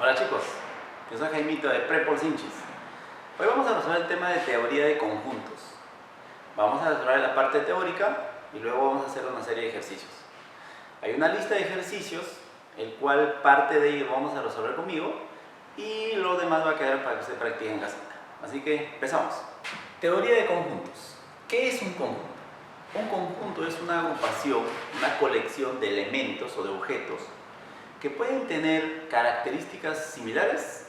Hola chicos, yo soy Jaimito de Prepol Sinchis. Hoy vamos a resolver el tema de teoría de conjuntos. Vamos a resolver la parte teórica y luego vamos a hacer una serie de ejercicios. Hay una lista de ejercicios, el cual parte de ellos vamos a resolver conmigo y lo demás va a quedar para que se practique en casita. Así que empezamos. Teoría de conjuntos. ¿Qué es un conjunto? Un conjunto es una agrupación, una colección de elementos o de objetos que pueden tener características similares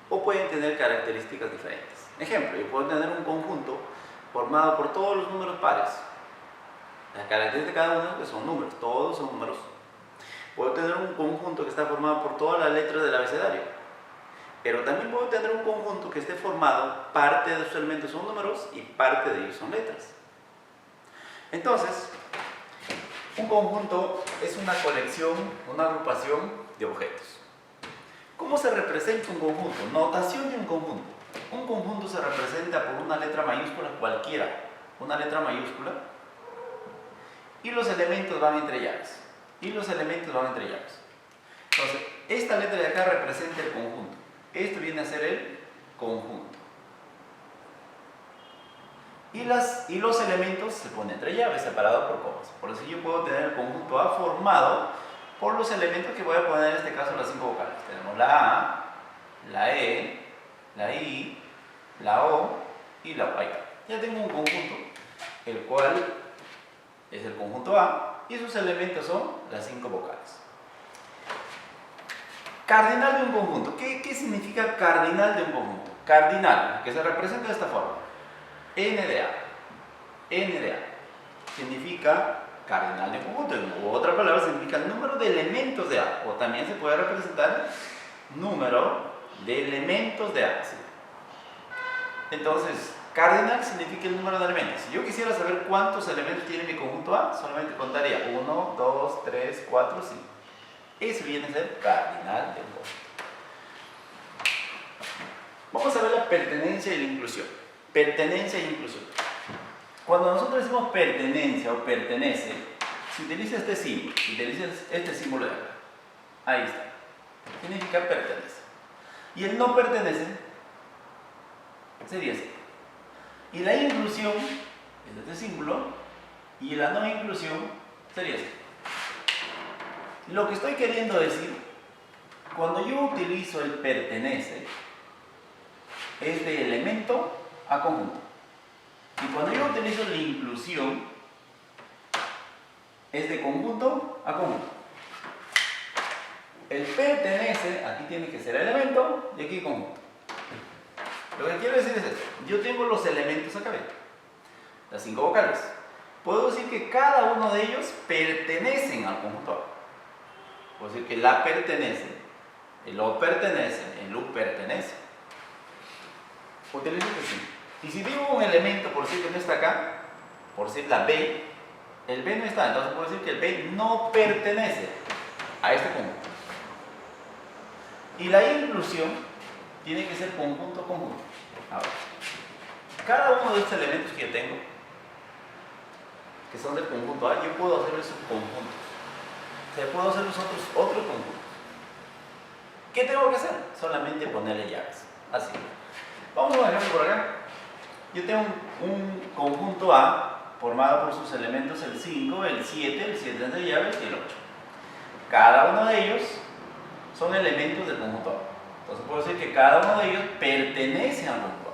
o pueden tener características diferentes. Ejemplo, yo puedo tener un conjunto formado por todos los números pares. Las características de cada uno son números, todos son números. Puedo tener un conjunto que está formado por todas las letras del abecedario. Pero también puedo tener un conjunto que esté formado, parte de sus elementos son números y parte de ellos son letras. Entonces, un conjunto es una colección, una agrupación de objetos. ¿Cómo se representa un conjunto? Notación de un conjunto. Un conjunto se representa por una letra mayúscula cualquiera, una letra mayúscula, y los elementos van entre llaves. Entonces, esta letra de acá representa el conjunto. Esto viene a ser el conjunto. Y los elementos se ponen entre llaves, separados por comas. Por eso yo puedo tener el conjunto A formado por los elementos que voy a poner en este caso las 5 vocales. Tenemos la A, la E, la I, la O y la U. Ahí está. Ya tengo un conjunto, el cual es el conjunto A y sus elementos son las 5 vocales. Cardinal de un conjunto. ¿Qué significa cardinal de un conjunto? Cardinal, que se representa de esta forma. N de A. N de A significa cardinal de un conjunto. O otra palabra significa número de elementos de A. O también se puede representar número de elementos de A. ¿Sí? Entonces, cardinal significa el número de elementos. Si yo quisiera saber cuántos elementos tiene mi conjunto A, solamente contaría 1, 2, 3, 4, 5. Eso viene a ser cardinal de un conjunto. Vamos a ver la pertenencia y la inclusión. Pertenencia e inclusión. Cuando nosotros decimos pertenencia o pertenece, se utiliza este símbolo, de acá. Ahí está. Significa pertenece. Y el no pertenece sería así. Y la inclusión es este símbolo y la no inclusión sería así. Lo que estoy queriendo decir, cuando yo utilizo el pertenece, es de elemento a conjunto. Y cuando yo utilizo la inclusión, es de conjunto a conjunto. El pertenece, aquí tiene que ser elemento y aquí conjunto. Lo que quiero decir es esto. Yo tengo los elementos acá, ¿ven? Las 5 vocales. Puedo decir que cada uno de ellos pertenecen al conjunto A. Puedo decir que la pertenece, el O pertenece, el U pertenece. Utilizo este símbolo. Y si digo un elemento, por decir que no está acá, por decir la B, el B no está, entonces puedo decir que el B no pertenece a este conjunto. Y la inclusión tiene que ser conjunto a conjunto. Ahora, cada uno de estos elementos que yo tengo, que son del conjunto A, yo puedo hacer subconjuntos. O sea, puedo hacer los otros conjuntos. ¿Qué tengo que hacer? Solamente ponerle llaves. Así. Vamos a un ejemplo por acá. Yo tengo un conjunto A formado por sus elementos el 5, el 7 entre llaves y el 8. Cada uno de ellos son elementos del conjunto A. Entonces puedo decir que cada uno de ellos pertenece al conjunto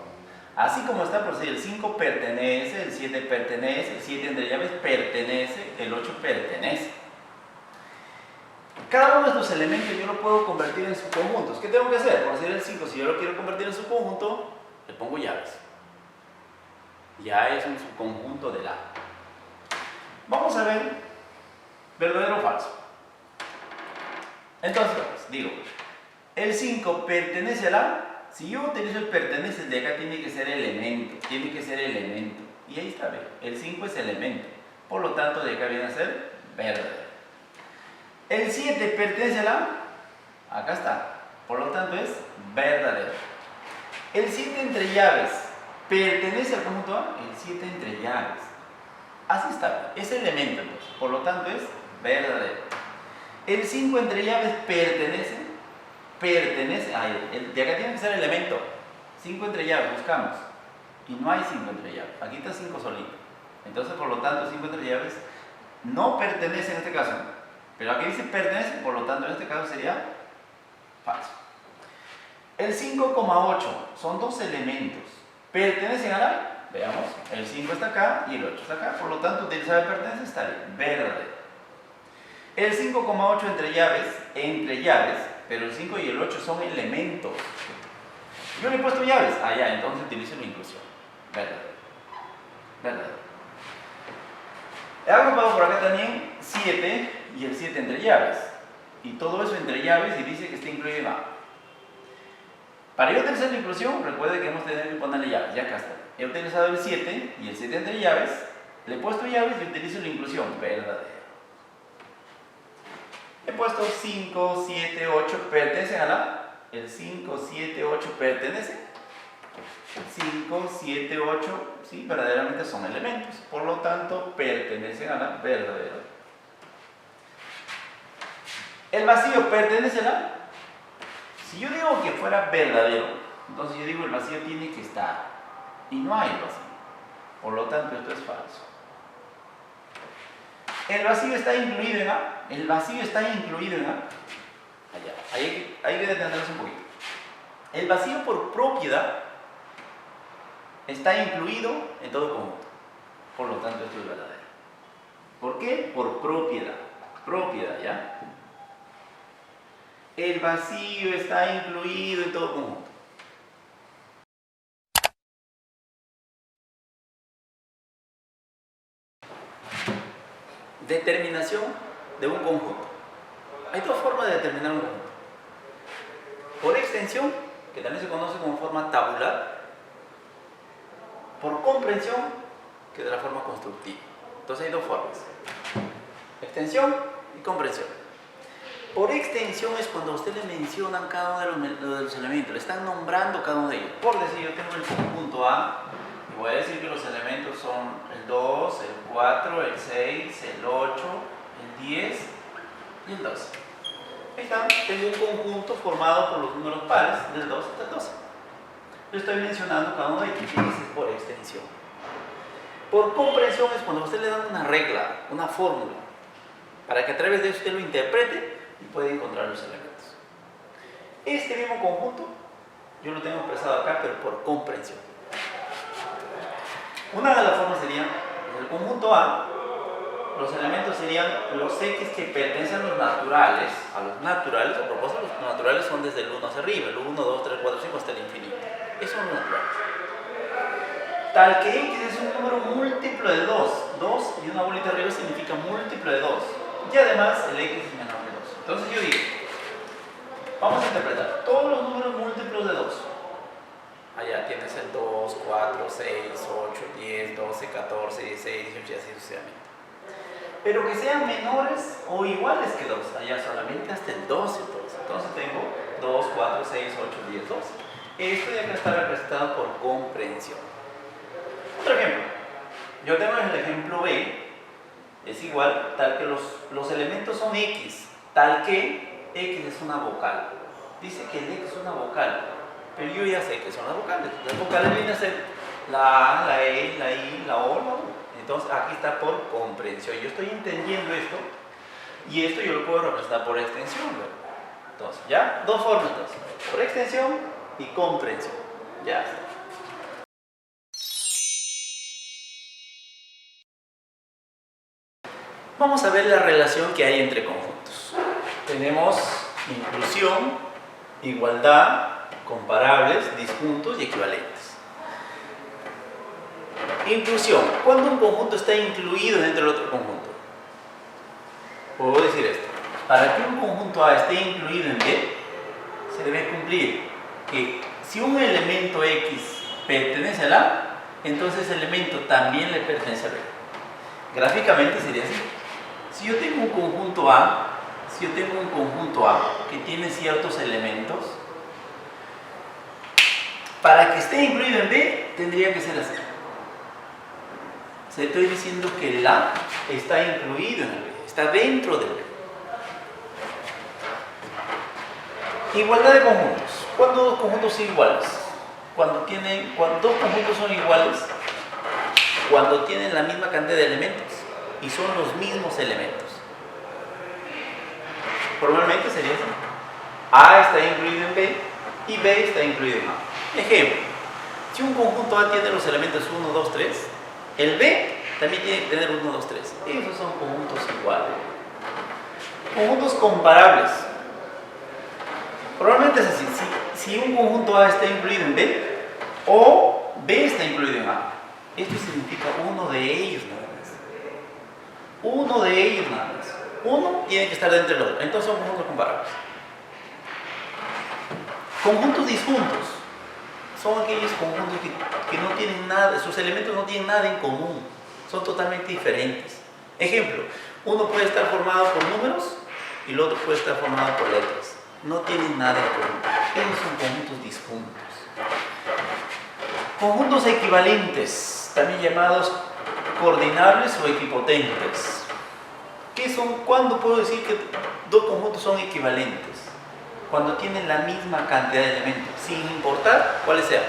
A. Así como está, por decir, el 5 pertenece, el 7 pertenece, el 7 entre llaves pertenece, el 8 pertenece. Cada uno de estos elementos yo lo puedo convertir en subconjuntos. ¿Qué tengo que hacer? Por decir el 5, si yo lo quiero convertir en subconjunto, le pongo llaves. Ya es un subconjunto del A. Vamos a ver verdadero o falso. Entonces, digo, el 5 pertenece al A. Si yo utilizo el pertenece de acá, tiene que ser elemento. Y ahí está, ¿ve? El 5 es elemento. Por lo tanto, de acá viene a ser verdadero. El 7 pertenece al A. Acá está. Por lo tanto, es verdadero. El 7 entre llaves pertenece al conjunto A. El 7 entre llaves. Así está. Es elemento, entonces. Por lo tanto, es verdadero. El 5 entre llaves pertenece. pertenece, de acá tiene que ser elemento, 5 entre llaves, buscamos, y no hay 5 entre llaves, aquí está 5 solito, entonces por lo tanto 5 entre llaves no pertenece en este caso, pero aquí dice pertenece, por lo tanto en este caso sería falso. El 5,8 son dos elementos, ¿pertenecen a la? Veamos, el 5 está acá y el 8 está acá, por lo tanto utilizar el pertenece está bien, verdadero. El 5,8 entre llaves, pero el 5 y el 8 son elementos. Yo le he puesto llaves, ya, entonces utilizo la inclusión, verdadero, verdadero. He agrupado por acá también 7 y el 7 entre llaves, y todo eso entre llaves y dice que está incluido en A. Para yo utilizar la inclusión, recuerde que hemos tenido que ponerle llaves, ya acá está. He utilizado el 7 y el 7 entre llaves, le he puesto llaves y utilizo la inclusión, verdadero. He puesto 5, 7, 8, ¿pertenecen a la? El 5, 7, 8 pertenecen. 5, 7, 8, sí, verdaderamente son elementos, por lo tanto pertenecen a la, verdadero. ¿El vacío pertenece a la? Si yo digo que fuera verdadero, entonces yo digo el vacío tiene que estar, y no hay vacío, por lo tanto esto es falso. ¿El vacío está incluido en A? El vacío está incluido en A. Allá, hay que detenerse un poquito. El vacío por propiedad está incluido en todo conjunto. Por lo tanto, esto es verdadero. ¿Por qué? Por propiedad. Propiedad, ¿ya? El vacío está incluido en todo conjunto. Determinación de un conjunto. Hay dos formas de determinar un conjunto. Por extensión, que también se conoce como forma tabular. Por comprensión, que es de la forma constructiva. Entonces hay dos formas. Extensión y comprensión. Por extensión es cuando a usted le mencionan cada uno de los elementos, le están nombrando cada uno de ellos. Por decir, yo tengo el conjunto A, y voy a decir que los elementos son el 2, el 4, el 6, el 8, el 10 y el 12. Ahí está, tengo un conjunto formado por los números pares del 2 hasta el 12. Yo estoy mencionando cada uno de ellos, y eso es por extensión. Por comprensión es cuando a usted le dan una regla, una fórmula, para que a través de eso usted lo interprete y pueda encontrar los elementos. Este mismo conjunto, yo lo tengo expresado acá, pero por comprensión. Una de las formas sería, en el conjunto A, los elementos serían los X que pertenecen a los naturales. A propósito, los naturales son desde el 1 hacia arriba, el 1, 2, 3, 4, 5 hasta el infinito. Esos son los naturales. Tal que X es un número múltiplo de 2. 2 y una bolita arriba significa múltiplo de 2. Y además el X es menor que 2. Entonces yo digo, vamos a interpretar todos los números múltiplos de 2. Allá tienes el 2, 4, 6, 8, 10, 12, 14, 16, 18 y así sucesivamente. Pero que sean menores o iguales que 2. Allá solamente hasta el 12. Entonces tengo 2, 4, 6, 8, 10, 12. Esto ya que está representado por comprensión. Otro ejemplo. Yo tengo el ejemplo B. Es igual, tal que los elementos son X. Tal que X es una vocal. Dice que el X es una vocal. Pero yo ya sé que son las vocales. Las vocales vienen a ser la A, la E, la I, la O, la U. Entonces aquí está por comprensión. Yo estoy entendiendo esto y esto yo lo puedo representar por extensión, ¿verdad? Entonces, ¿ya? Dos formas entonces. Por extensión y comprensión. Ya está. Vamos a ver la relación que hay entre conjuntos. Tenemos inclusión, igualdad, comparables, disjuntos y equivalentes. Inclusión. ¿Cuándo un conjunto está incluido dentro del otro conjunto? Puedo decir esto. Para que un conjunto A esté incluido en B, se debe cumplir que si un elemento X pertenece a A, entonces ese elemento también le pertenece a B. Gráficamente sería así. Si yo tengo un conjunto A, que tiene ciertos elementos, para que esté incluido en B, tendría que ser así. Estoy diciendo que el A está incluido en el B, está dentro del B. Igualdad de conjuntos. ¿Cuándo dos conjuntos son iguales? Cuando dos conjuntos son iguales, cuando tienen la misma cantidad de elementos y son los mismos elementos. Formalmente sería así. A está incluido en B y B está incluido en A. Ejemplo, si un conjunto A tiene los elementos 1, 2, 3, el B también tiene que tener 1, 2, 3. Esos son conjuntos iguales. Conjuntos comparables. Probablemente es así. Si un conjunto A está incluido en B o B está incluido en A, esto significa uno de ellos nada más. Uno de ellos nada más. Uno tiene que estar dentro del otro. Entonces son conjuntos comparables. Conjuntos disjuntos son aquellos conjuntos que no tienen nada, sus elementos no tienen nada en común, son totalmente diferentes. Ejemplo, uno puede estar formado por números y el otro puede estar formado por letras. No tienen nada en común. Esos son conjuntos disjuntos. Conjuntos equivalentes, también llamados coordinables o equipotentes. ¿Qué son? ¿Cuándo puedo decir que dos conjuntos son equivalentes? Cuando tienen la misma cantidad de elementos, sin importar cuáles sean.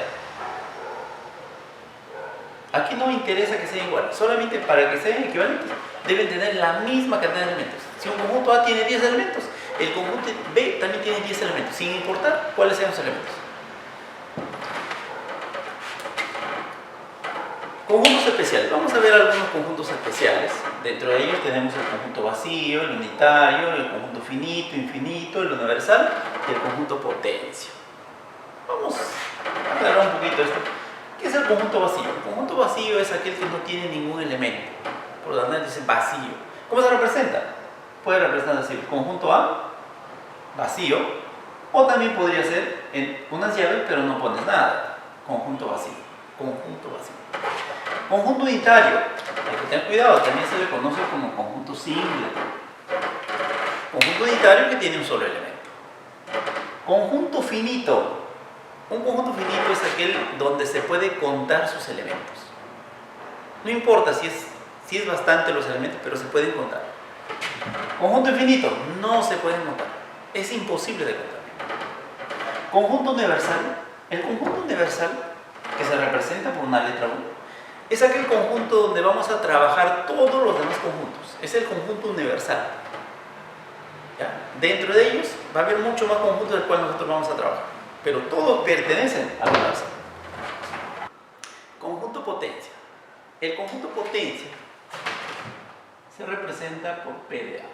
Aquí no me interesa que sean iguales, solamente para que sean equivalentes deben tener la misma cantidad de elementos. Si un conjunto A tiene 10 elementos, el conjunto B también tiene 10 elementos, sin importar cuáles sean los elementos. Conjuntos especiales. Vamos a ver algunos conjuntos especiales. Dentro de ellos tenemos el conjunto vacío, el unitario, el conjunto finito, infinito, el universal y el conjunto potencia. Vamos a aclarar un poquito esto. ¿Qué es el conjunto vacío? El conjunto vacío es aquel que no tiene ningún elemento. Por lo tanto dice vacío. ¿Cómo se representa? Puede representar así el conjunto A, vacío, o también podría ser en unas llaves pero no pones nada. Conjunto vacío. Conjunto vacío. Conjunto unitario, hay que tener cuidado, también se le conoce como conjunto simple. Conjunto unitario que tiene un solo elemento. Conjunto finito. Un conjunto finito es aquel donde se puede contar sus elementos. No importa si es bastante los elementos, pero se pueden contar. Conjunto infinito, no se pueden contar. Es imposible de contar. Conjunto universal. El conjunto universal, que se representa por una letra U, es aquel conjunto donde vamos a trabajar todos los demás conjuntos. Es el conjunto universal. ¿Ya? Dentro de ellos va a haber mucho más conjuntos del cual nosotros vamos a trabajar, pero todos pertenecen al universal. Conjunto potencia. El conjunto potencia se representa por P de A.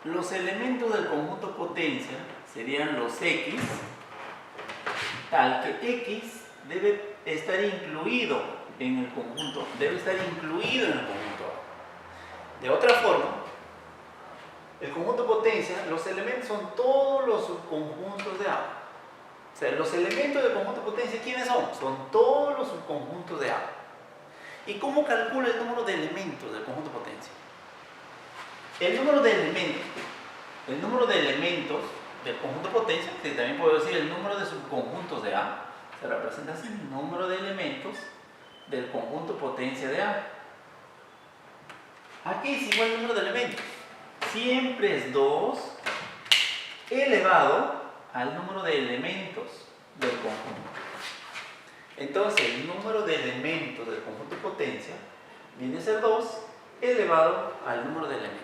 Los elementos del conjunto potencia serían los X, tal que X debe estar incluido en el conjunto, A. De otra forma, el conjunto potencia, los elementos son todos los subconjuntos de A. O sea, los elementos del conjunto potencia, ¿quiénes son? Son todos los subconjuntos de A. ¿Y cómo calcula el número de elementos del conjunto potencia? El número de elementos del conjunto potencia, que también puedo decir el número de subconjuntos de A, se representa así: el número de elementos del conjunto potencia de A. Aquí es igual el número de elementos. Siempre es 2 elevado al número de elementos del conjunto. Entonces, el número de elementos del conjunto potencia viene a ser 2 elevado al número de elementos.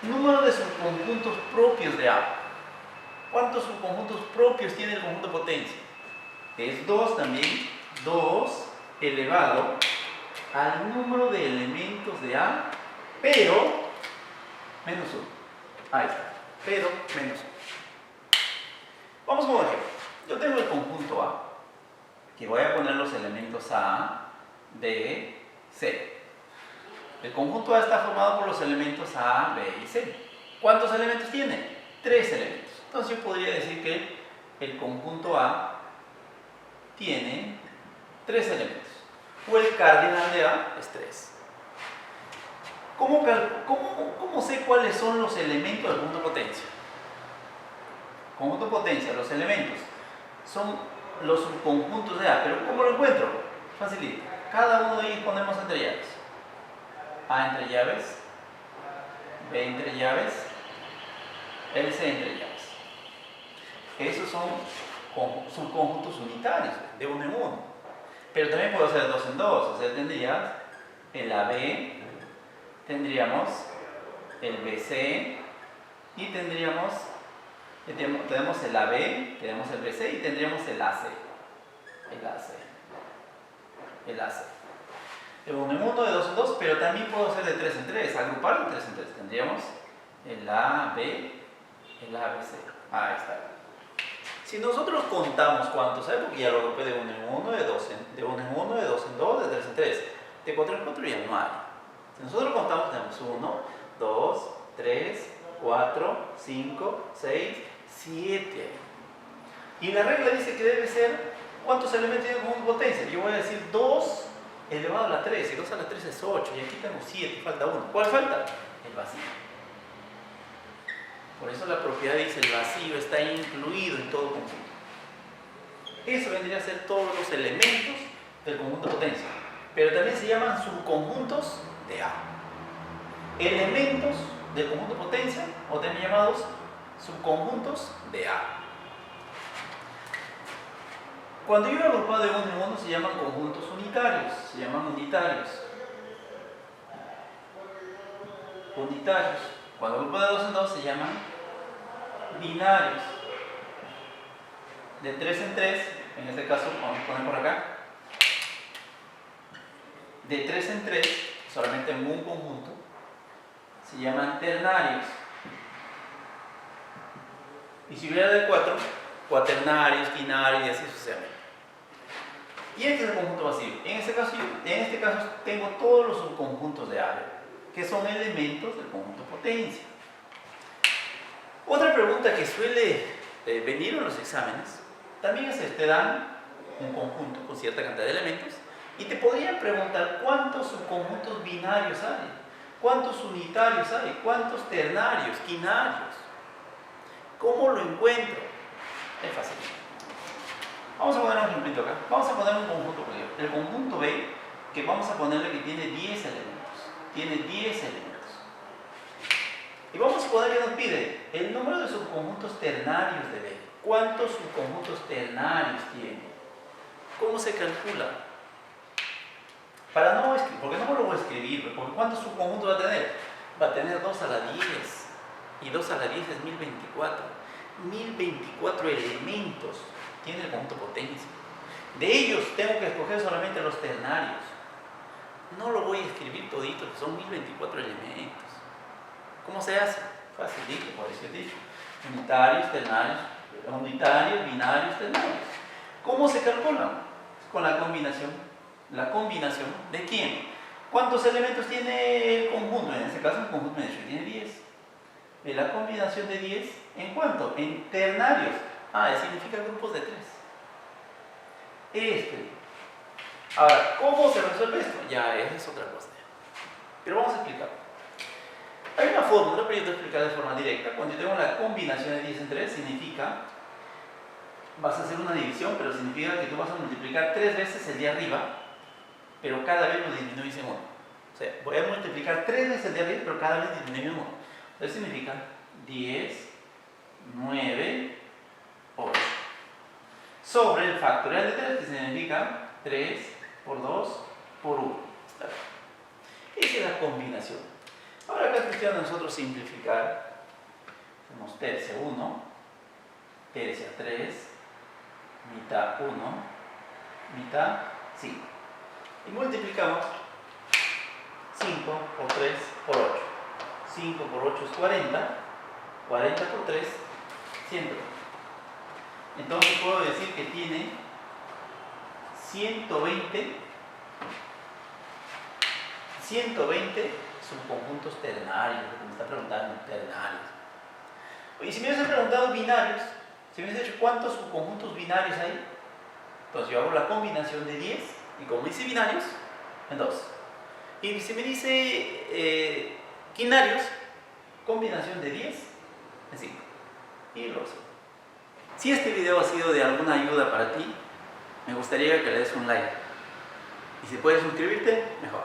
Número de subconjuntos propios de A. ¿Cuántos subconjuntos propios tiene el conjunto potencia? Es 2 también, 2 elevado al número de elementos de A, pero menos 1. Ahí está, pero menos 1. Vamos con un ejemplo. Yo tengo el conjunto A, que voy a poner los elementos A, B, C. El conjunto A está formado por los elementos A, B y C. ¿Cuántos elementos tiene? 3 elementos. Entonces yo podría decir que el conjunto A tiene 3 elementos. O el cardinal de A es 3. ¿Cómo sé cuáles son los elementos del conjunto potencia? Conjunto potencia, los elementos son los subconjuntos de A. ¿Pero cómo lo encuentro? Facilito. Cada uno de ellos ponemos entre llaves. A entre llaves, B entre llaves el C entre llaves. Esos son subconjuntos unitarios, de uno en uno. Pero también puedo hacer de dos en dos, o sea, tendrías el AB, tendríamos el BC y tenemos el AB, tenemos el BC y tendríamos el AC. El AC. De uno en uno, de dos en dos, pero también puedo hacer de tres en tres, agrupar de tres en tres. Tendríamos el AB, el ABC. Ahí está. Si nosotros contamos cuántos hay, porque ya lo agrupé de uno en uno, de uno en uno, de dos en dos, de tres en tres, de cuatro en cuatro ya no hay. Si nosotros contamos, tenemos 1, 2, 3, 4, 5, 6, 7. Y la regla dice que debe ser, ¿cuántos elementos tiene con potencia? Yo voy a decir 2 elevado a la 3, y 2 a la 3 es 8, y aquí tengo 7, falta 1. ¿Cuál falta? El vacío. Por eso la propiedad dice el vacío está incluido en todo conjunto. Eso vendría a ser todos los elementos del conjunto de potencia. Pero también se llaman subconjuntos de A. Elementos del conjunto de potencia, o también llamados subconjuntos de A. Cuando yo agrupo de uno en uno se llaman conjuntos unitarios. Se llaman unitarios. Unitarios. Cuando agrupo de dos en dos se llaman binarios. De tres en tres, en este caso vamos a poner por acá. De tres en tres, solamente en un conjunto, se llaman ternarios. Y si hubiera de cuatro, cuaternarios, quinarios y así sucesivamente. Y este es el conjunto vacío. En este caso tengo todos los subconjuntos de A, que son elementos del conjunto potencia. Otra pregunta que suele venir en los exámenes, también es te dan un conjunto con cierta cantidad de elementos y te podrían preguntar cuántos subconjuntos binarios hay, cuántos unitarios hay, cuántos ternarios, quinarios. ¿Cómo lo encuentro? Es fácil. Vamos a poner un ejemplito acá. Vamos a poner un conjunto, el conjunto B, que vamos a ponerle que tiene 10 elementos. Tiene 10 elementos. Y vamos a poner que nos pide el número de subconjuntos ternarios de B. ¿Cuántos subconjuntos ternarios tiene? ¿Cómo se calcula? Para no escribir, porque no me lo voy a escribir, porque ¿cuántos subconjuntos va a tener? Va a tener 2 a la 10. Y 2 a la 10 es 1024. 1024 elementos tiene el conjunto potencia. De ellos tengo que escoger solamente los ternarios. No lo voy a escribir todito, que son 1024 elementos. ¿Cómo se hace? Facilito, por decir dicho. Unitarios, ternarios, unitarios, binarios, ternarios. ¿Cómo se calcula? Con la combinación. ¿La combinación de quién? ¿Cuántos elementos tiene el conjunto? En este caso el conjunto medio tiene 10. La combinación de 10, ¿en cuánto? En ternarios. Significa grupos de 3. Ahora, ¿cómo se resuelve esto? Ya, esa es otra cosa. Pero vamos a explicar. Hay una fórmula, pero yo te voy a explicar de forma directa. Cuando yo tengo la combinación de 10 en 3, significa, vas a hacer una división, pero significa que tú vas a multiplicar 3 veces el de arriba, pero cada vez lo disminuyes en 1. O sea, voy a multiplicar 3 veces el de arriba, pero cada vez disminuyo en 1. Entonces significa 10, 9, 8. Sobre el factorial de 3, que significa 3 por 2 por 1. Esa es la combinación. Ahora acá es cuestión de nosotros simplificar. Hacemos tercia 1, tercia 3, mitad 1, mitad 5. Y multiplicamos 5 por 3 por 8. 5 por 8 es 40, 40 por 3, 120. Entonces puedo decir que tiene 120 subconjuntos ternarios, lo que me está preguntando, ternarios. Y si me hubiese preguntado binarios, si me hubiese dicho cuántos subconjuntos binarios hay, entonces yo hago la combinación de 10, y como dice binarios, en 2. Y si me dice quinarios, combinación de 10 en 5. Y lo sé. Si este video ha sido de alguna ayuda para ti, me gustaría que le des un like. Y si puedes suscribirte, mejor.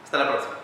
Hasta la próxima.